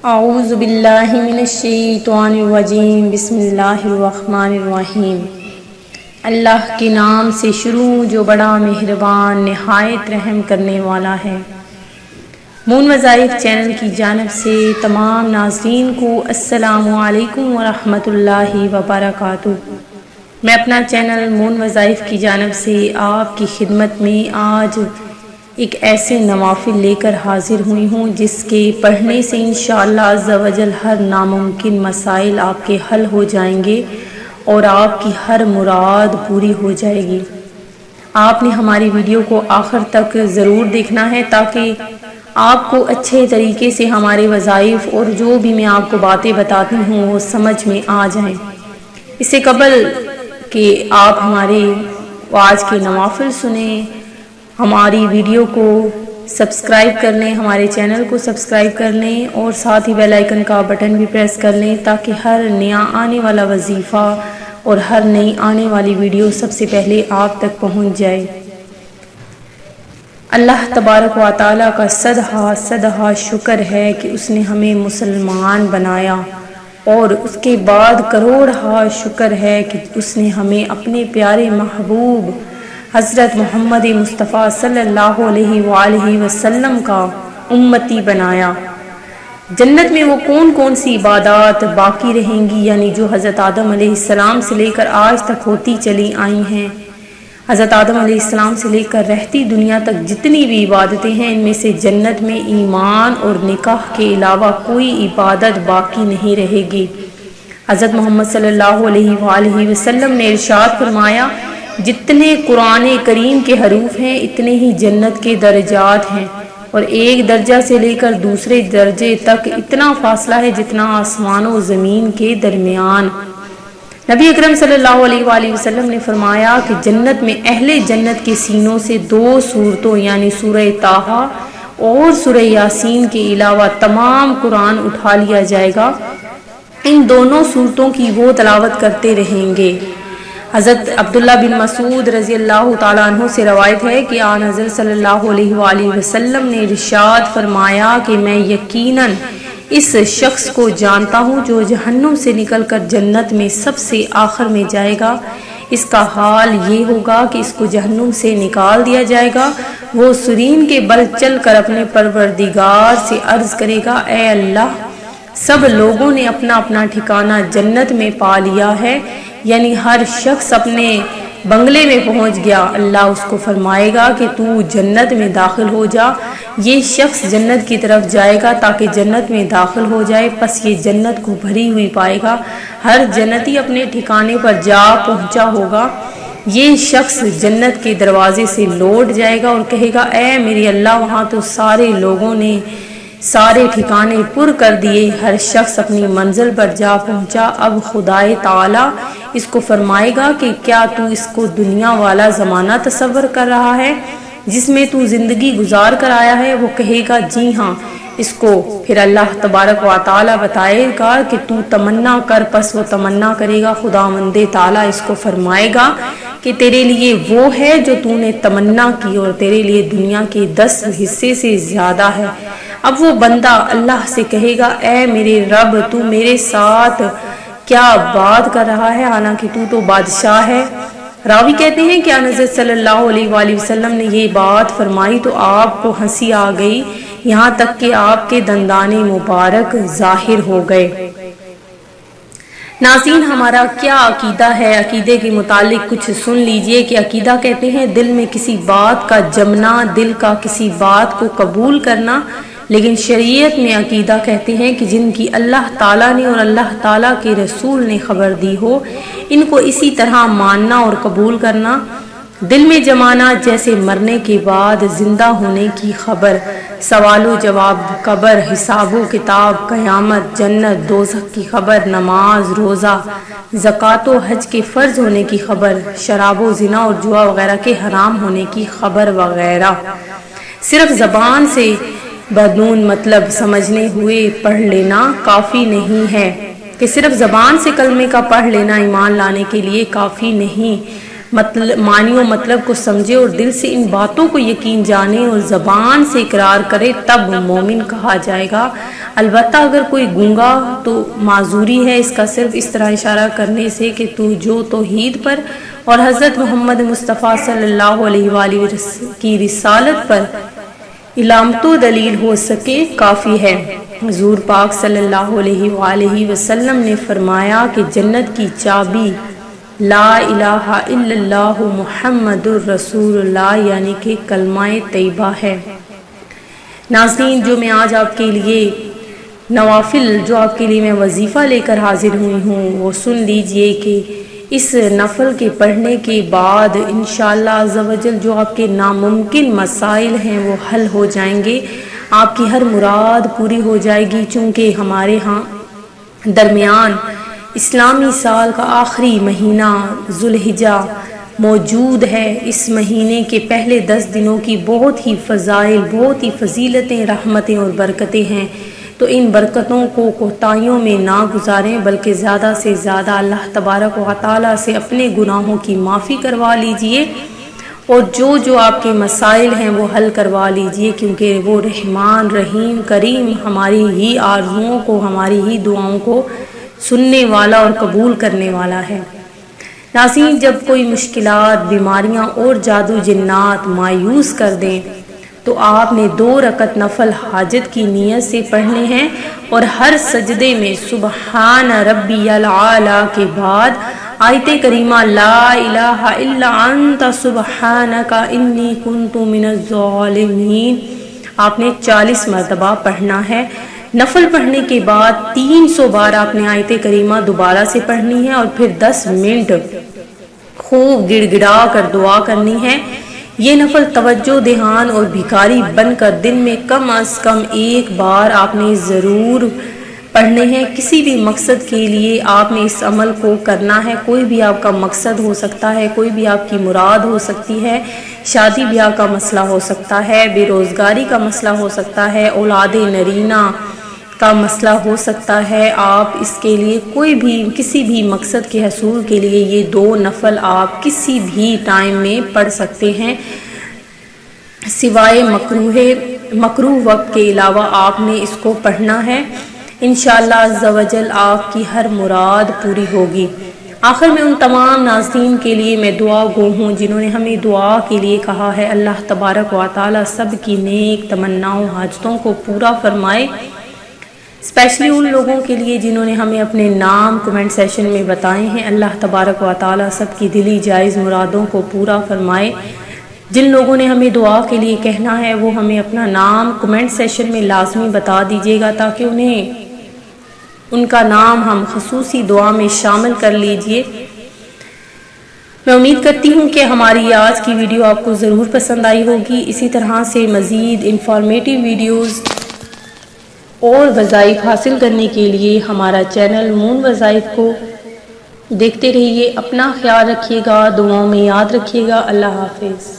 اعوذ باللہ من الشیطان الرجیم، بسم اللہ الرحمن الرحیم۔ اللہ کے نام سے شروع جو بڑا مہربان نہایت رحم کرنے والا ہے۔ مون وظائف چینل کی جانب سے تمام ناظرین کو السلام علیکم ورحمۃ اللہ وبرکاتہ۔ میں اپنا چینل مون وظائف کی جانب سے آپ کی خدمت میں آج ایک ایسے نوافل لے کر حاضر ہوئی ہوں جس کے پڑھنے سے انشاءاللہ عز و جل ہر ناممکن مسائل آپ کے حل ہو جائیں گے اور آپ کی ہر مراد پوری ہو جائے گی۔ آپ نے ہماری ویڈیو کو آخر تک ضرور دیکھنا ہے تاکہ آپ کو اچھے طریقے سے ہمارے وظائف اور جو بھی میں آپ کو باتیں بتاتی ہوں وہ سمجھ میں آ جائیں۔ اس سے قبل کہ آپ ہمارے آج کے نوافل سنیں، ہماری ویڈیو کو سبسکرائب کر لیں، ہمارے چینل کو سبسکرائب کر لیں اور ساتھ ہی بیل آئیکن کا بٹن بھی پریس کر لیں تاکہ ہر نیا آنے والا وظیفہ اور ہر نئی آنے والی ویڈیو سب سے پہلے آپ تک پہنچ جائے۔ اللہ تبارک و تعالیٰ کا صدہا شکر ہے کہ اس نے ہمیں مسلمان بنایا، اور اس کے بعد کروڑہا شکر ہے کہ اس نے ہمیں اپنے پیارے محبوب حضرت محمد مصطفیٰ صلی اللہ علیہ وآلہ وسلم کا امتی بنایا۔ جنت میں وہ کون سی عبادات باقی رہیں گی، یعنی جو حضرت آدم علیہ السلام سے لے کر آج تک ہوتی چلی آئی ہیں۔ حضرت آدم علیہ السلام سے لے کر رہتی دنیا تک جتنی بھی عبادتیں ہیں، ان میں سے جنت میں ایمان اور نکاح کے علاوہ کوئی عبادت باقی نہیں رہے گی۔ حضرت محمد صلی اللہ علیہ وآلہ وسلم نے ارشاد فرمایا، جتنے قرآن کریم کے حروف ہیں اتنے ہی جنت کے درجات ہیں، اور ایک درجہ سے لے کر دوسرے درجے تک اتنا فاصلہ ہے جتنا آسمان و زمین کے درمیان۔ نبی اکرم صلی اللہ علیہ وآلہ وسلم نے فرمایا کہ جنت میں اہل جنت کے سینوں سے 2 سورتوں یعنی سورہ طٰہٰ اور سورہ یاسین کے علاوہ تمام قرآن اٹھا لیا جائے گا، ان دونوں سورتوں کی وہ تلاوت کرتے رہیں گے۔ حضرت عبداللہ بن مسعود رضی اللہ تعالیٰ عنہ سے روایت ہے کہ آن حضرت صلی اللہ علیہ وآلہ وسلم نے ارشاد فرمایا کہ میں یقیناً اس شخص کو جانتا ہوں جو جہنم سے نکل کر جنت میں سب سے آخر میں جائے گا، اس کا حال یہ ہوگا کہ اس کو جہنم سے نکال دیا جائے گا، وہ سرین کے بل چل کر اپنے پروردگار سے عرض کرے گا، اے اللہ، سب لوگوں نے اپنا اپنا ٹھکانہ جنت میں پا لیا ہے، یعنی ہر شخص اپنے بنگلے میں پہنچ گیا۔ اللہ اس کو فرمائے گا کہ تو جنت میں داخل ہو جا۔ یہ شخص جنت کی طرف جائے گا تاکہ جنت میں داخل ہو جائے، پس یہ جنت کو بھری ہوئی پائے گا۔ ہر جنتی اپنے ٹھکانے پر جا پہنچا ہوگا۔ یہ شخص جنت کے دروازے سے لوٹ جائے گا اور کہے گا، اے میرے اللہ، وہاں تو سارے لوگوں نے سارے ٹھکانے پر کر دیے، ہر شخص اپنی منزل پر جا پہنچا۔ اب خدائے تعالی اس کو فرمائے گا کہ کیا تو اس کو دنیا والا زمانہ تصور کر رہا ہے جس میں تو زندگی گزار کر آیا ہے؟ وہ کہے گا، جی ہاں۔ اس کو پھر اللہ تبارک و تعالی بتائے گا کہ تو تمنا کر، پس وہ تمنا کرے گا۔ خداوند تعالی اس کو فرمائے گا کہ تیرے لیے وہ ہے جو تو نے تمنا کی، اور تیرے لیے دنیا کے 10 حصے سے زیادہ ہے۔ اب وہ بندہ اللہ سے کہے گا، اے میرے رب، تو میرے ساتھ کیا بات کر رہا ہے، حالانکہ تو بادشاہ ہے۔ راوی کہتے ہیں کہ حضرت صلی اللہ علیہ وآلہ وسلم نے یہ بات فرمائی تو آپ کو ہنسی آ گئی، یہاں تک کہ آپ کے دندان مبارک ظاہر ہو گئے۔ ناظرین، ہمارا کیا عقیدہ ہے؟ عقیدے کے متعلق کچھ سن لیجئے کہ عقیدہ کہتے ہیں دل میں کسی بات کا جمنا، دل کا کسی بات کو قبول کرنا، لیکن شریعت میں عقیدہ کہتے ہیں کہ جن کی اللہ تعالیٰ نے اور اللہ تعالیٰ کے رسول نے خبر دی ہو، ان کو اسی طرح ماننا اور قبول کرنا۔ دل میں جمانا جیسے مرنے کے بعد زندہ ہونے کی خبر، سوال و جواب، قبر، حساب و کتاب، قیامت، جنت، دوزخ کی خبر، نماز، روزہ، زکوٰۃ و حج کے فرض ہونے کی خبر، شراب و زنا اور جوا وغیرہ کے حرام ہونے کی خبر وغیرہ۔ صرف زبان سے بدون مطلب سمجھنے ہوئے پڑھ لینا کافی نہیں ہے، کہ صرف زبان سے کلمے کا پڑھ لینا ایمان لانے کے لیے کافی نہیں، معنی و مطلب کو سمجھے اور دل سے ان باتوں کو یقین جانے اور زبان سے اقرار کرے تب مومن کہا جائے گا۔ البتہ اگر کوئی گونگا تو معذوری ہے اس کا صرف اس طرح اشارہ کرنے سے کہ تو جو توحید پر اور حضرت محمد مصطفیٰ صلی اللہ علیہ وآلہ کی رسالت پر علامت و دلیل ہو سکے کافی ہے۔ حضور پاک صلی اللہ علیہ وآلہ وسلم نے فرمایا کہ جنت کی چابی لا الہ الا اللہ محمد الرسول اللہ یعنی کہ کلمہ طیبہ ہے۔ ناظرین، جو میں آج آپ کے لیے نوافل، جو آپ کے لیے میں وظیفہ لے کر حاضر ہوئی ہوں، وہ سن لیجئے کہ اس نفل کے پڑھنے کے بعد انشاءاللہ عز و جل جو آپ کے ناممکن مسائل ہیں وہ حل ہو جائیں گے، آپ کی ہر مراد پوری ہو جائے گی۔ چونکہ ہمارے ہاں درمیان اسلامی سال کا آخری مہینہ ذوالحجہ موجود ہے۔ اس مہینے کے پہلے 10 دنوں کی بہت ہی فضائل، بہت ہی فضیلتیں، رحمتیں اور برکتیں ہیں، تو ان برکتوں کو کوتاہیوں میں نہ گزاریں بلکہ زیادہ سے زیادہ اللہ تبارک و تعالیٰ سے اپنے گناہوں کی معافی کروا لیجئے اور جو آپ کے مسائل ہیں وہ حل کروا لیجئے، کیونکہ وہ رحمان رحیم کریم ہماری ہی آرزوؤں کو، ہماری ہی دعاؤں کو سننے والا اور قبول کرنے والا ہے۔ ناظرین، جب کوئی مشکلات، بیماریاں اور جادو جنات مایوس کر دیں تو آپ نے 2 رکعت نفل حاجت کی نیت سے پڑھنے ہیں اور ہر سجدے میں سبحان ربی الاعلیٰ کے بعد آیت کریمہ لا الہ الا انت سبحانک انی کنت من الظالمین آپ نے 40 مرتبہ پڑھنا ہے۔ نفل پڑھنے کے بعد 300 بار آپ نے آیت کریمہ دوبارہ سے پڑھنی ہے اور پھر 10 منٹ خوب گڑ گڑا کر دعا کرنی ہے۔ یہ نفل توجہ دھیان اور بھکاری بن کر دن میں کم از کم 1 بار آپ نے ضرور پڑھنے ہیں۔ کسی بھی مقصد کے لیے آپ نے اس عمل کو کرنا ہے۔ کوئی بھی آپ کا مقصد ہو سکتا ہے، کوئی بھی آپ کی مراد ہو سکتی ہے، شادی بیاہ کا مسئلہ ہو سکتا ہے، بے روزگاری کا مسئلہ ہو سکتا ہے، اولاد نرینہ کا مسئلہ ہو سکتا ہے۔ آپ اس کے لیے کوئی بھی کسی بھی مقصد کے حصول کے لیے یہ 2 نفل آپ کسی بھی ٹائم میں پڑھ سکتے ہیں، سوائے مکروہ وقت کے علاوہ آپ نے اس کو پڑھنا ہے۔ انشاءاللہ عز و جل آپ کی ہر مراد پوری ہوگی۔ آخر میں ان تمام ناظرین کے لیے میں دعا گو ہوں جنہوں نے ہمیں دعا کے لیے کہا ہے، اللہ تبارک و تعالی سب کی نیک تمناؤں حاجتوں کو پورا فرمائے۔ اسپیشلی ان لوگوں کے لیے جنہوں نے ہمیں اپنے نام کمنٹ سیشن میں بتائے ہیں، اللہ تبارک و تعالی سب کی دلی جائز مرادوں کو پورا فرمائے۔ جن لوگوں نے ہمیں دعا کے لیے کہنا ہے وہ ہمیں اپنا نام کمنٹ سیشن میں لازمی بتا دیجیے گا تاکہ ان کا نام ہم خصوصی دعا میں شامل کر لیجئے۔ میں امید کرتی ہوں کہ ہماری آج کی ویڈیو آپ کو ضرور پسند آئی ہوگی۔ اسی طرح سے مزید انفارمیٹیو ویڈیوز اور وظائف حاصل کرنے کے لیے ہمارا چینل مون وظائف کو دیکھتے رہیے۔ اپنا خیال رکھیے گا، دعاؤں میں یاد رکھیے گا۔ اللہ حافظ۔